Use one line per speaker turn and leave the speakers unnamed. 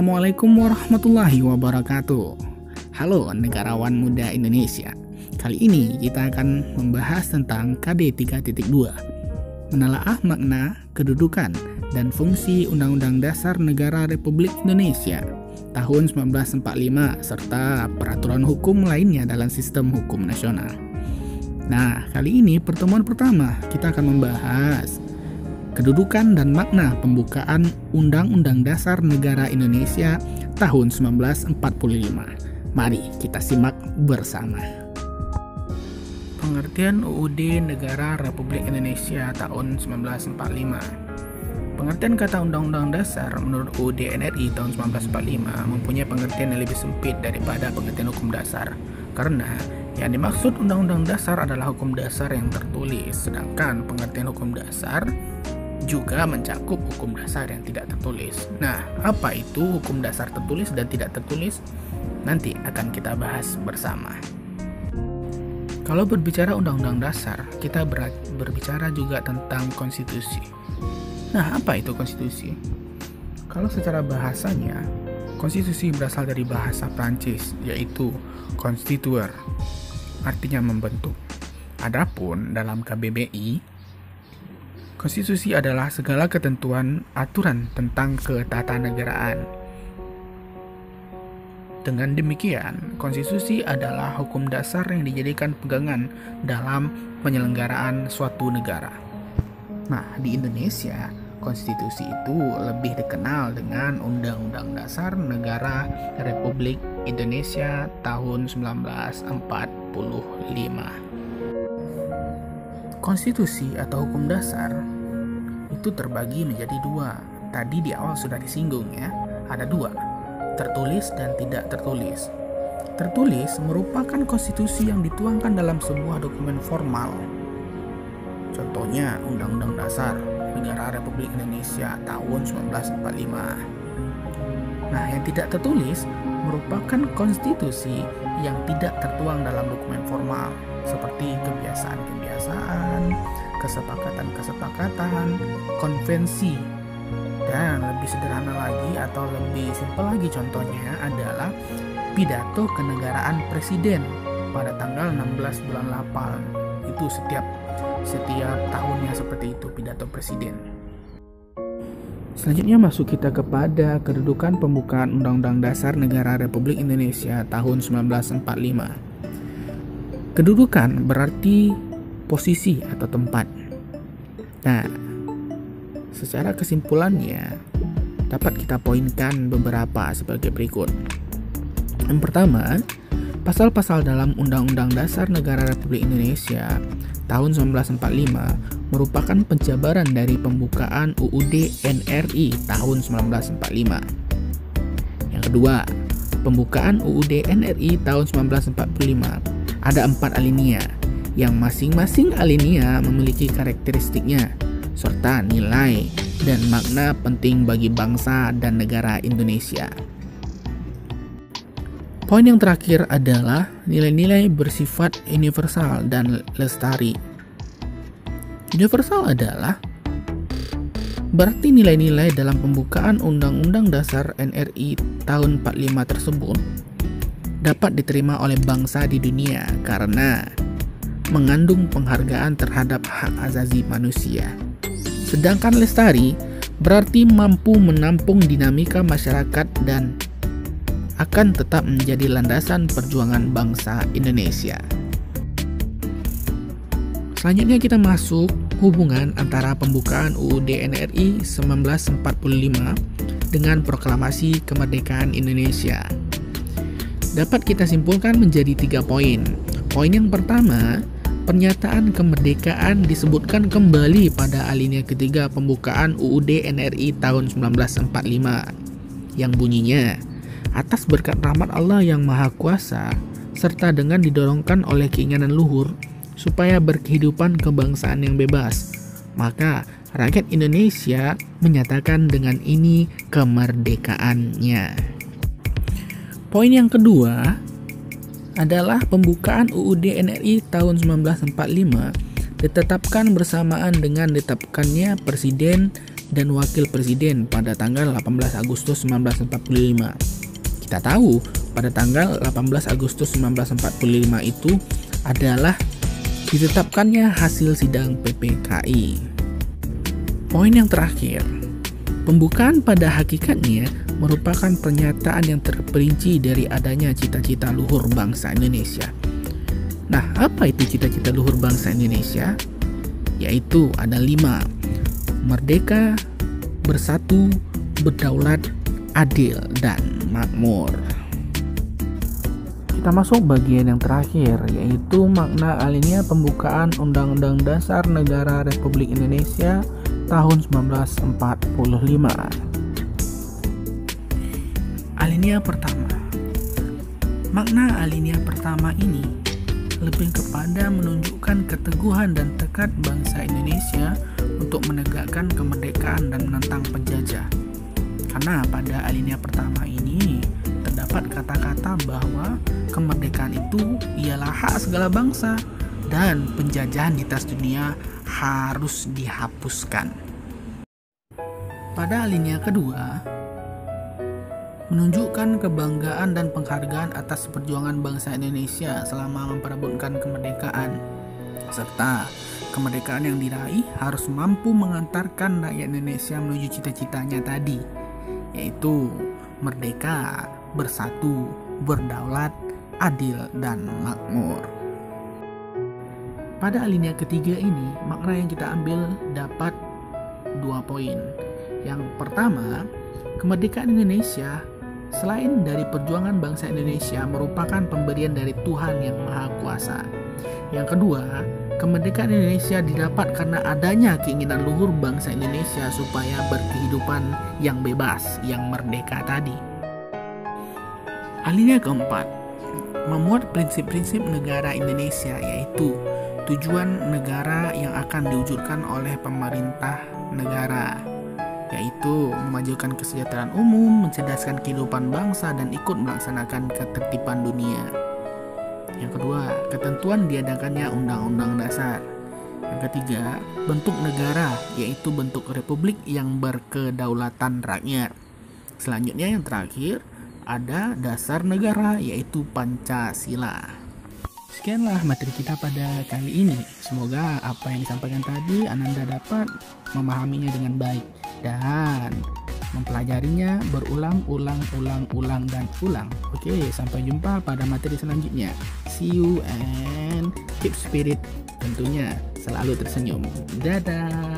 Assalamualaikum warahmatullahi wabarakatuh. Halo negarawan muda Indonesia. Kali ini kita akan membahas tentang KD 3.2, menelaah makna, kedudukan, dan fungsi Undang-Undang Dasar Negara Republik Indonesia tahun 1945 serta peraturan hukum lainnya dalam sistem hukum nasional. Nah, kali ini pertemuan pertama kita akan membahas kedudukan dan makna pembukaan Undang-Undang Dasar Negara Indonesia tahun 1945. Mari kita simak bersama. Pengertian UUD Negara Republik Indonesia tahun 1945. Pengertian kata Undang-Undang Dasar menurut UUD NRI tahun 1945 mempunyai pengertian yang lebih sempit daripada pengertian hukum dasar, karena yang dimaksud Undang-Undang Dasar adalah hukum dasar yang tertulis, sedangkan pengertian hukum dasar juga mencakup hukum dasar yang tidak tertulis. Nah, apa itu hukum dasar tertulis dan tidak tertulis? Nanti akan kita bahas bersama. Kalau berbicara Undang-Undang Dasar, kita berbicara juga tentang konstitusi. Nah, apa itu konstitusi? Kalau secara bahasanya, konstitusi berasal dari bahasa Prancis, yaitu constituer, artinya membentuk. Adapun dalam KBBI, konstitusi adalah segala ketentuan aturan tentang ketatanegaraan. Dengan demikian, konstitusi adalah hukum dasar yang dijadikan pegangan dalam penyelenggaraan suatu negara. Nah, di Indonesia, konstitusi itu lebih dikenal dengan Undang-Undang Dasar Negara Republik Indonesia tahun 1945. Konstitusi atau hukum dasar itu terbagi menjadi dua. Tadi di awal sudah disinggung ya, ada dua, tertulis dan tidak tertulis. Tertulis merupakan konstitusi yang dituangkan dalam sebuah dokumen formal. Contohnya Undang-Undang Dasar Negara Republik Indonesia tahun 1945. Nah, yang tidak tertulis merupakan konstitusi yang tidak tertuang dalam dokumen formal, seperti kebiasaan-kebiasaan, kesepakatan-kesepakatan, konvensi, dan lebih sederhana lagi atau lebih simpel lagi contohnya adalah pidato kenegaraan presiden pada tanggal 16 bulan 8. Itu setiap tahunnya seperti itu pidato presiden. Selanjutnya masuk kita kepada kedudukan pembukaan Undang-Undang Dasar Negara Republik Indonesia tahun 1945. Kedudukan berarti posisi atau tempat. Nah, secara kesimpulannya dapat kita poinkan beberapa sebagai berikut. Yang pertama, pasal-pasal dalam Undang-Undang Dasar Negara Republik Indonesia tahun 1945 merupakan penjabaran dari pembukaan UUD NRI tahun 1945. Yang kedua, pembukaan UUD NRI tahun 1945 ada 4 alinea, yang masing-masing alinea memiliki karakteristiknya, serta nilai dan makna penting bagi bangsa dan negara Indonesia. Poin yang terakhir adalah nilai-nilai bersifat universal dan lestari. Universal adalah berarti nilai-nilai dalam pembukaan Undang-Undang Dasar NRI tahun 45 tersebut dapat diterima oleh bangsa di dunia karena mengandung penghargaan terhadap hak asasi manusia. Sedangkan lestari berarti mampu menampung dinamika masyarakat dan akan tetap menjadi landasan perjuangan bangsa Indonesia. Selanjutnya kita masuk hubungan antara pembukaan UUD NRI 1945 dengan proklamasi kemerdekaan Indonesia. Dapat kita simpulkan menjadi 3 poin. Poin yang pertama, pernyataan kemerdekaan disebutkan kembali pada alinea ketiga pembukaan UUD NRI tahun 1945 yang bunyinya, atas berkat rahmat Allah yang Maha Kuasa serta dengan didorongkan oleh keinginan luhur supaya berkehidupan kebangsaan yang bebas, maka rakyat Indonesia menyatakan dengan ini kemerdekaannya. Poin yang kedua adalah pembukaan UUD NRI tahun 1945 ditetapkan bersamaan dengan ditetapkannya Presiden dan Wakil Presiden pada tanggal 18 Agustus 1945. Kita tahu pada tanggal 18 Agustus 1945 itu adalah ditetapkannya hasil sidang PPKI. Poin yang terakhir, pembukaan pada hakikatnya merupakan pernyataan yang terperinci dari adanya cita-cita luhur bangsa Indonesia. Nah, apa itu cita-cita luhur bangsa Indonesia? Yaitu ada 5: merdeka, bersatu, berdaulat, adil, dan makmur. Kita masuk bagian yang terakhir, yaitu makna alinea pembukaan Undang-Undang Dasar Negara Republik Indonesia tahun 1945. Alinea pertama. Makna alinea pertama ini lebih kepada menunjukkan keteguhan dan tekad bangsa Indonesia untuk menegakkan kemerdekaan dan menentang penjajah. Karena pada alinea pertama ini terdapat kata-kata bahwa kemerdekaan itu ialah hak segala bangsa dan penjajahan di atas dunia harus dihapuskan. Pada alinea kedua, menunjukkan kebanggaan dan penghargaan atas perjuangan bangsa Indonesia selama memperebutkan kemerdekaan, serta kemerdekaan yang diraih harus mampu mengantarkan rakyat Indonesia menuju cita-citanya tadi, yaitu merdeka, bersatu, berdaulat, adil, dan makmur. Pada alinea ketiga ini, makna yang kita ambil dapat 2 poin. Yang pertama, kemerdekaan Indonesia selain dari perjuangan bangsa Indonesia merupakan pemberian dari Tuhan yang Maha Kuasa. Yang kedua, kemerdekaan Indonesia didapat karena adanya keinginan luhur bangsa Indonesia supaya berkehidupan yang bebas, yang merdeka tadi. Alinea keempat, memuat prinsip-prinsip negara Indonesia, yaitu tujuan negara yang akan diwujudkan oleh pemerintah negara, yaitu memajukan kesejahteraan umum, mencerdaskan kehidupan bangsa, dan ikut melaksanakan ketertiban dunia. Yang kedua, ketentuan diadakannya Undang-Undang Dasar. Yang ketiga, bentuk negara, yaitu bentuk republik yang berkedaulatan rakyat. Selanjutnya yang terakhir, ada dasar negara, yaitu Pancasila. Sekianlah materi kita pada kali ini. Semoga apa yang disampaikan tadi Ananda dapat memahaminya dengan baik dan mempelajarinya berulang-ulang dan ulang. Oke, sampai jumpa pada materi selanjutnya. See you and keep spirit, tentunya selalu tersenyum. Dadah.